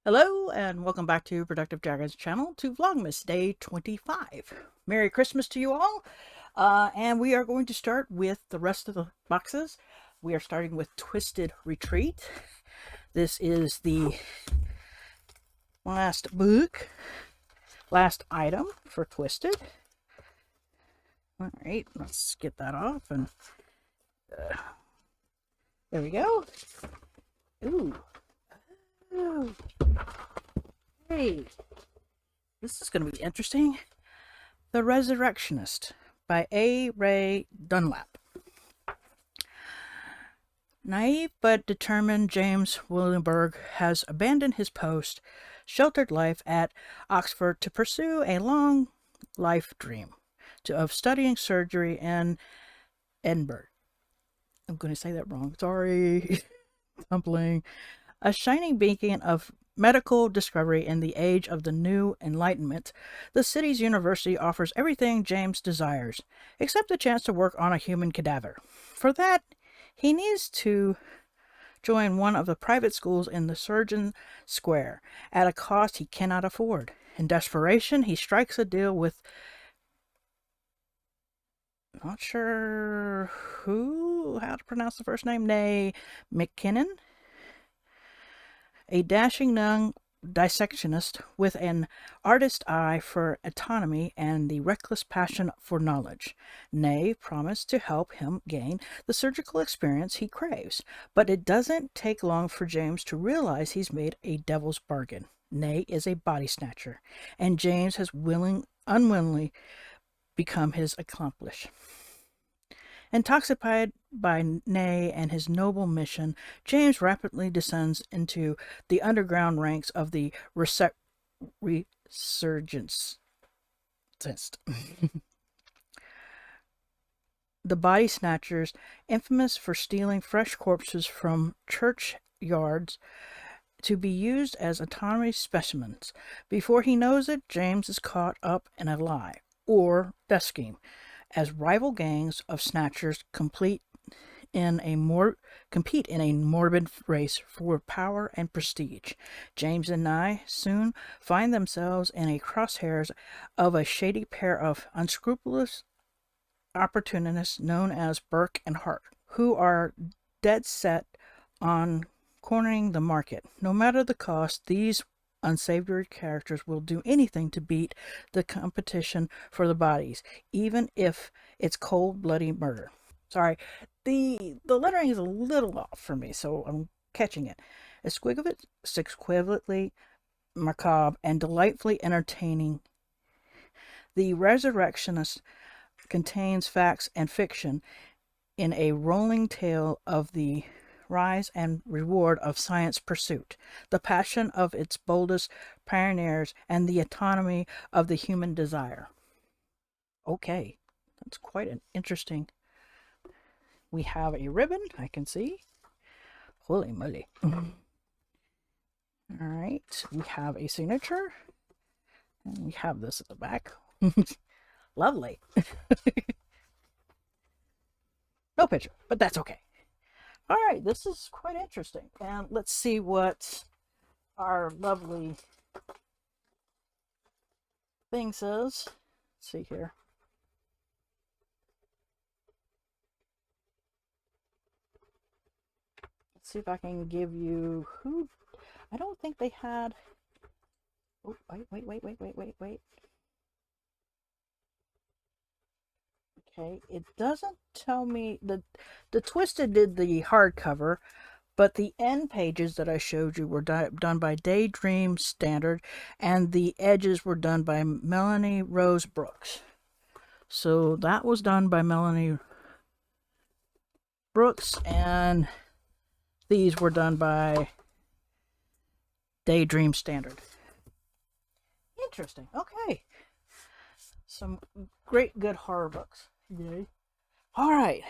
Hello and welcome back to Productive Dragons channel to Vlogmas Day 25. Merry Christmas to you all. And we are going to start with the rest of the boxes. We are starting with Twisted Retreat. This is the last item for Twisted. All right, let's get that off and there we go. Ooh. Ooh. Hey, this is going to be interesting. The Resurrectionist by A. Ray Dunlap. Naive but determined James Williamberg has abandoned his sheltered life at Oxford to pursue a long life dream of studying surgery in Edinburgh. I'm going to say that wrong. Sorry. Tumbling. A shining beacon of medical discovery in the age of the New Enlightenment, the city's university offers everything James desires, except the chance to work on a human cadaver. For that, he needs to join one of the private schools in the Surgeon Square, at a cost he cannot afford. In desperation, he strikes a deal with not sure how to pronounce the first name, Nay McKinnon, a dashing young dissectionist with an artist eye for autonomy and the reckless passion for knowledge. Nay promised to help him gain the surgical experience he craves, but it doesn't take long for James to realize he's made a devil's bargain. Nay is a body snatcher, and James has unwillingly become his accomplice. Intoxicated by Nay and his noble mission, James rapidly descends into the underground ranks of the resurgence. The body snatchers, infamous for stealing fresh corpses from churchyards to be used as autonomy specimens. Before he knows it, James is caught up in a lie, or death scheme, as rival gangs of snatchers compete in a morbid race for power and prestige. James and Nye soon find themselves in a crosshairs of a shady pair of unscrupulous opportunists known as Burke and Hart, who are dead set on cornering the market. No matter the cost, these unsavory characters will do anything to beat the competition for the bodies, even if it's cold, bloody murder. Sorry, the lettering is a little off for me, so I'm catching it. Exquisitely macabre and delightfully entertaining, The Resurrectionist contains facts and fiction in a rolling tale of the rise and reward of science pursuit, the passion of its boldest pioneers, and the autonomy of the human desire. Okay, that's quite an interesting. We have a ribbon, I can see. Holy moly. All right, we have a signature, and we have this at the back. Lovely. No picture, but that's okay. All right, this is quite interesting. And let's see what our lovely thing says. Let's see here. Let's see if I can give you who. I don't think they had. Oh, wait. Okay, it doesn't tell me the Twisted did the hardcover, but the end pages that I showed you were done by Daydream Standard, and the edges were done by Melanie Rose Brooks. So that was done by Melanie Brooks, and these were done by Daydream Standard. Interesting. Okay. Some great, good horror books. Yay. All right.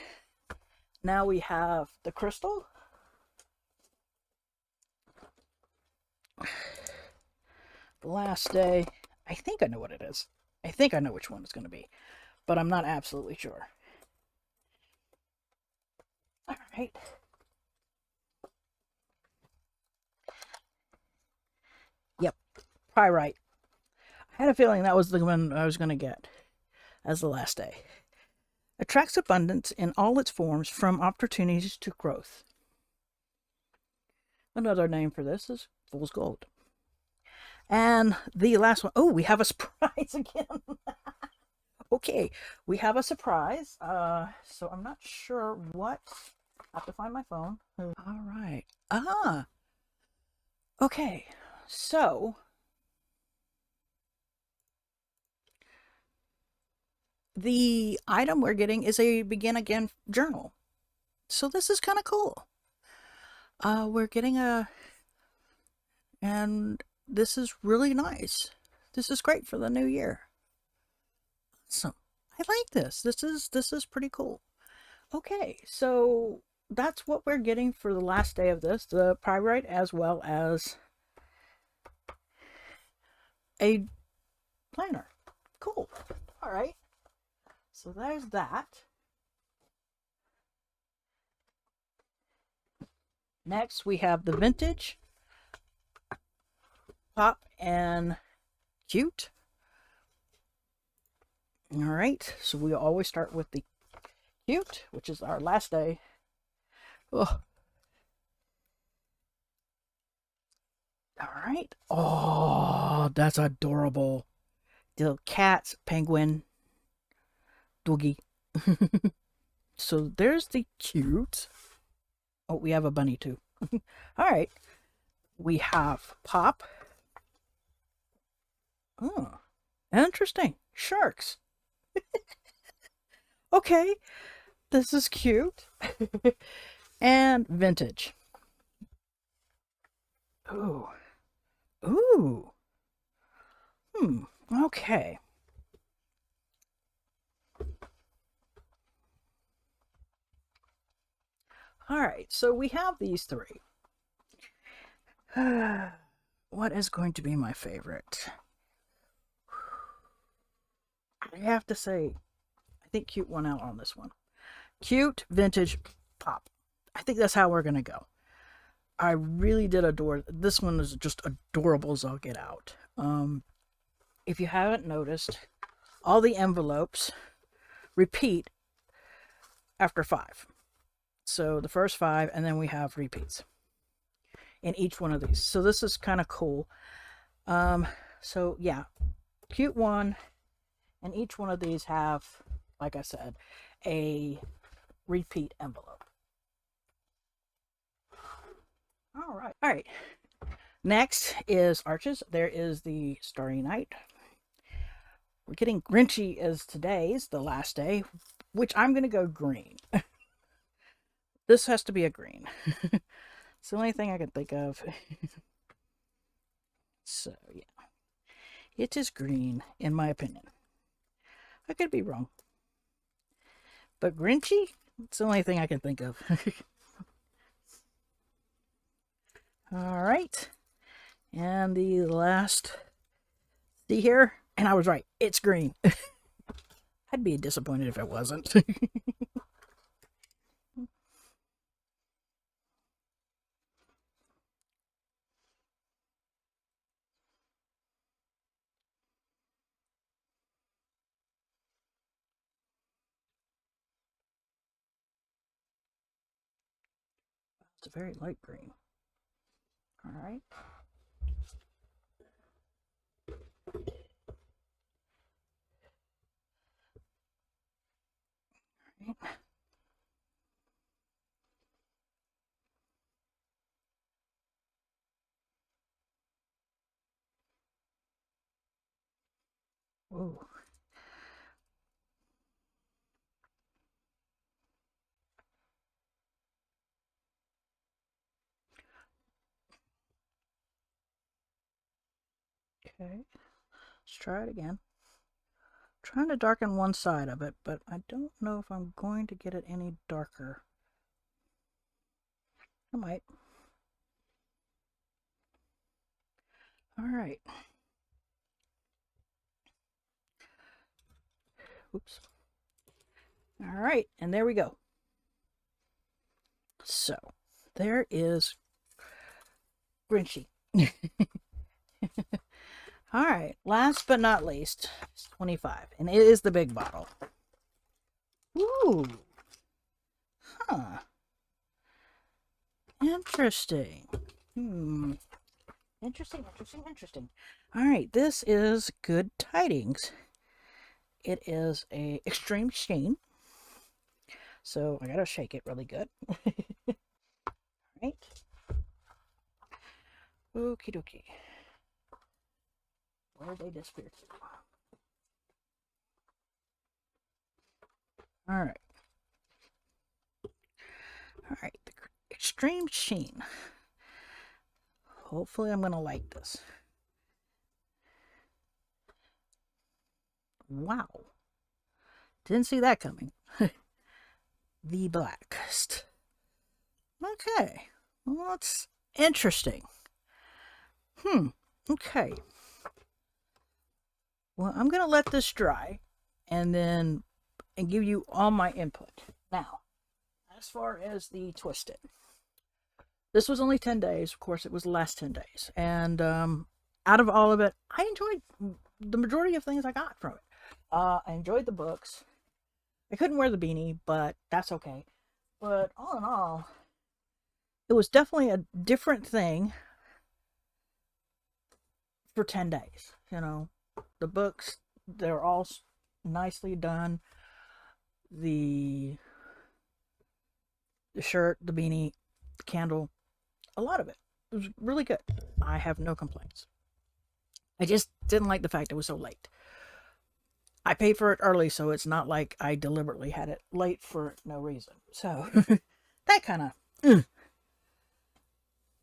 Now we have the crystal. The last day. I think I know what it is. I think I know which one it's going to be, but I'm not absolutely sure. All right. Pyrite. I had a feeling that was the one I was going to get as the last day. Attracts abundance in all its forms, from opportunities to growth. Another name for this is Fool's Gold. And the last one, oh, we have a surprise again. Okay, we have a surprise. So I'm not sure what. I have to find my phone. All right. Okay. So the item we're getting is a Begin Again journal. So this is kind of cool. We're getting and this is really nice. This is great for the new year. Awesome. I like this. This is pretty cool. Okay, so that's what we're getting for the last day of this, the Pyrite, as well as a planner. Cool. All right. So there's that. Next, we have the Vintage, Pop, and Cute. All right. So we always start with the Cute, which is our last day. Oh. All right. Oh, that's adorable. The cats, penguin, doggy. So there's the Cute. Oh, we have a bunny too. All right. We have Pop. Oh, interesting. Sharks. Okay. This is cute. And Vintage. Ooh. Ooh. Okay. All right, so we have these three. What is going to be my favorite? I have to say, I think Cute won out on this one. Cute, Vintage, Pop. I think that's how we're going to go. I really did adore this one. Is just adorable as I'll get out. If you haven't noticed, all the envelopes repeat after 5. So the first 5, and then we have repeats in each one of these. So this is kind of cool. So yeah, Cute one, and each one of these have, like I said, a repeat envelope. All right. Next is Archies. There is the Starry Night. We're getting Grinchy as today's the last day, which I'm going to go green. This has to be a green. It's the only thing I can think of. So, yeah. It is green, in my opinion. I could be wrong. But Grinchy? It's the only thing I can think of. All right. And the last, see here? And I was right. It's green. I'd be disappointed if it wasn't. It's a very light green. All right. Whoa. Okay. Let's try it again. Trying to darken one side of it, but I don't know if I'm going to get it any darker. I might. All right. Oops. All right, and there we go. So, there is Grinchy. All right, last but not least, it's 25, and it is the big bottle. Ooh, huh. Interesting. Interesting, interesting, interesting. All right, this is Good Tidings. It is a extreme sheen. So I gotta shake it really good. Right. Okie dokie. Where did they disappear? All right. All right. The extreme sheen. Hopefully I'm gonna like this. Wow. Didn't see that coming. The Blackest. Okay. Well, that's interesting. Okay. Well, I'm gonna let this dry and give you all my input. Now, as far as the Twisted, this was only 10 days. Of course, it was the last 10 days. And out of all of it, I enjoyed the majority of things I got from it. I enjoyed the books. I couldn't wear the beanie, but that's okay. But all in all, it was definitely a different thing for 10 days. You know, the books, they're all nicely done. The shirt, the beanie, the candle, a lot of it. It was really good. I have no complaints. I just didn't like the fact it was so late. I paid for it early, so it's not like I deliberately had it late for no reason. So that kind of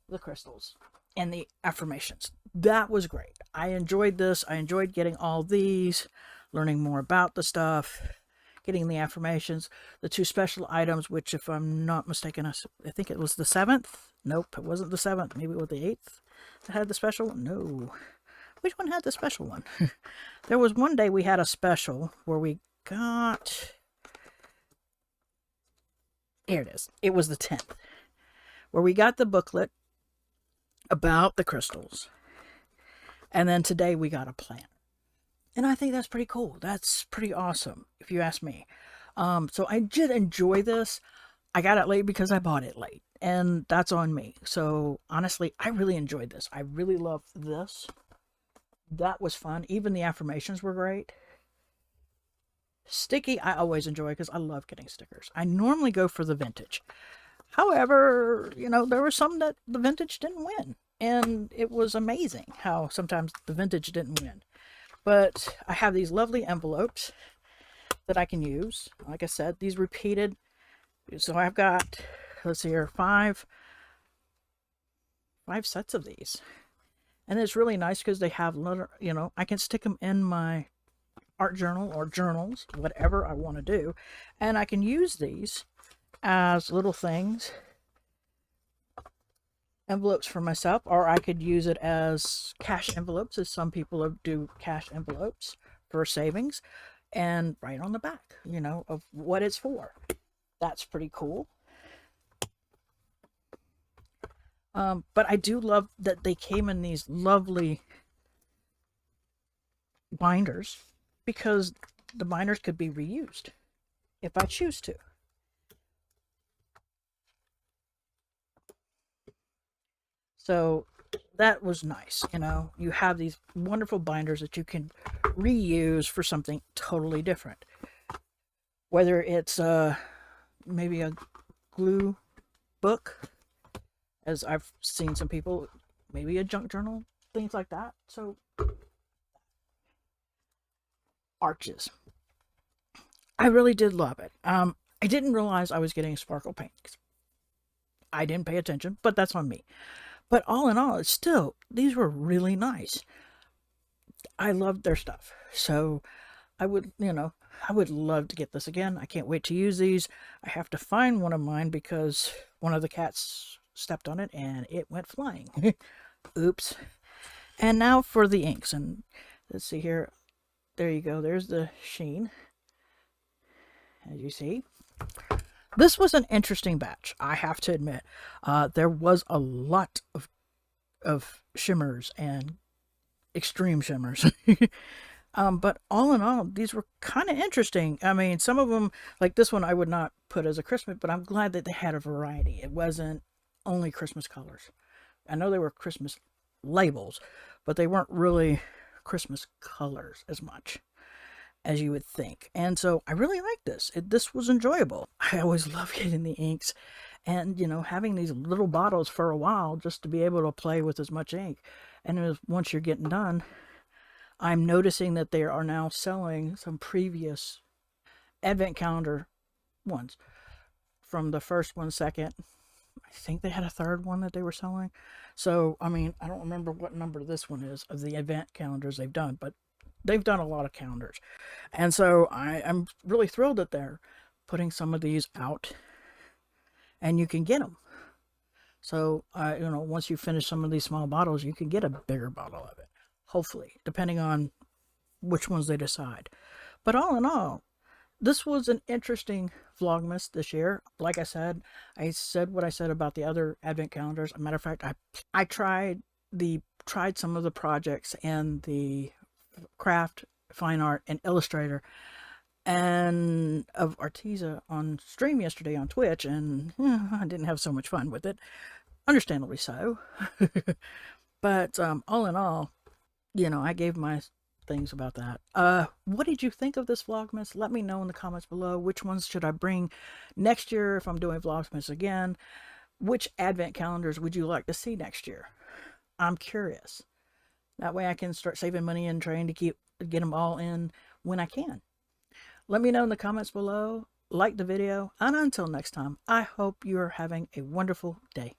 the crystals and the affirmations. That was great. I enjoyed this. I enjoyed getting all these, learning more about the stuff, getting the affirmations, the 2 special items, which, if I'm not mistaken, I think it was the 7th. Nope, it wasn't the 7th. Maybe it was the 8th that had the special one. No. Which one had the special one? There was one day we had a special where we got... Here it is. It was the 10th. Where we got the booklet about the crystals. And then today we got a planner. And I think that's pretty cool. That's pretty awesome, if you ask me. So I did enjoy this. I got it late because I bought it late. And that's on me. So honestly, I really enjoyed this. I really loved this. That was fun. Even the affirmations were great. Stickii, I always enjoy because I love getting stickers. I normally go for the vintage. However, you know, there were some that the vintage didn't win. And it was amazing how sometimes the vintage didn't win. But I have these lovely envelopes that I can use. Like I said, these repeated. So I've got, let's see here, five sets of these. And it's really nice because they have, you know, I can stick them in my art journal or journals, whatever I want to do. And I can use these as little things, envelopes for myself, or I could use it as cash envelopes, as some people do cash envelopes for savings, and write on the back, you know, of what it's for. That's pretty cool. But I do love that they came in these lovely binders, because the binders could be reused if I choose to. So that was nice. You know, you have these wonderful binders that you can reuse for something totally different. Whether it's maybe a glue book, as I've seen some people, maybe a junk journal, things like that. So, Archies. I really did love it. I didn't realize I was getting sparkle paint. I didn't pay attention, but that's on me. But all in all, it's still, these were really nice. I loved their stuff. So I would, you know, I would love to get this again. I can't wait to use these. I have to find one of mine because one of the cats stepped on it and it went flying. Oops. And now for the inks. And let's see here. There you go. There's the sheen. As you see. This was an interesting batch, I have to admit. There was a lot of shimmers and extreme shimmers. But all in all, these were kind of interesting. I mean, some of them, like this one, I would not put as a Christmas, but I'm glad that they had a variety. It wasn't only Christmas colors. I know they were Christmas labels, but they weren't really Christmas colors as much as you would think. And so I really liked this. This was enjoyable. I always love getting the inks and, having these little bottles for a while just to be able to play with as much ink. And once you're getting done, I'm noticing that they are now selling some previous advent calendar ones from the first one, second. I think they had a third one that they were selling. So, I mean, I don't remember what number this one is of the advent calendars they've done, but they've done a lot of calendars. And so I'm really thrilled that they're putting some of these out and you can get them. So, once you finish some of these small bottles, you can get a bigger bottle of it, hopefully, depending on which ones they decide. But all in all, this was an interesting Vlogmas this year. Like I said what I said about the other advent calendars. As a matter of fact, I tried some of the projects in the craft, fine art, and illustrator and of Archies on stream yesterday on Twitch, and I didn't have so much fun with it. Understandably so. But all in all, I gave my things about that. What did you think of this Vlogmas? Let me know in the comments below. Which ones should I bring next year if I'm doing Vlogmas again? Which advent calendars would you like to see next year? I'm curious. That way I can start saving money and trying to get them all in when I can. Let me know in the comments below. Like the video. And until next time, I hope you're having a wonderful day.